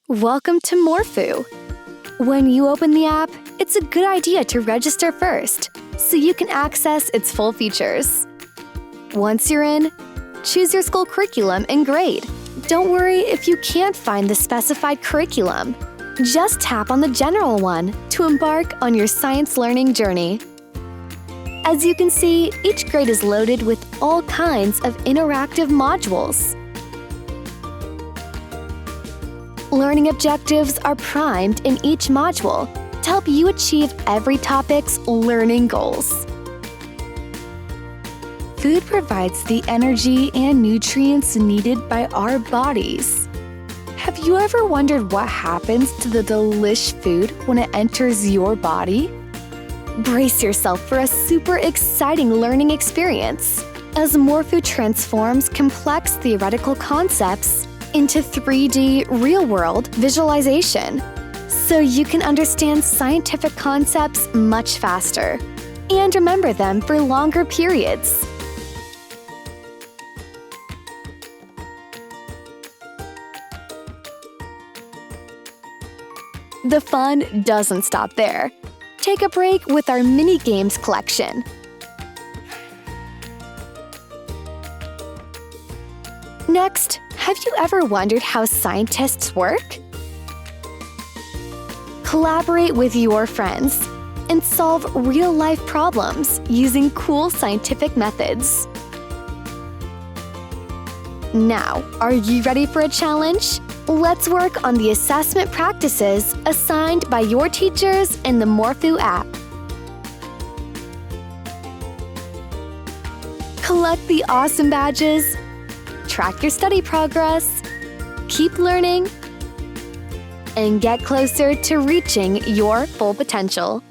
Welcome to Morphoo. When you open the app, it's a good idea to register first so you can access its full features. Once you're in, choose your school curriculum and grade. Don't worry if you can't find the specified curriculum. Just tap on the general one to embark on your science learning journey. As you can see, each grade is loaded with all kinds of interactive modules. Learning objectives are primed in each module to help you achieve every topic's learning goals. Food provides the energy and nutrients needed by our bodies. Have you ever wondered what happens to the delish food when it enters your body? Brace yourself for a super exciting learning experience as Morphoo transforms complex theoretical concepts into 3D real-world visualization so you can understand scientific concepts much faster and remember them for longer periods. The fun doesn't stop there. Take a break with our mini-games collection. Next, have you ever wondered how scientists work? Collaborate with your friends and solve real-life problems using cool scientific methods. Now, are you ready for a challenge? Let's work on the assessment practices assigned by your teachers in the Morphoo app. Collect the awesome badges, track your study progress, keep learning, and get closer to reaching your full potential.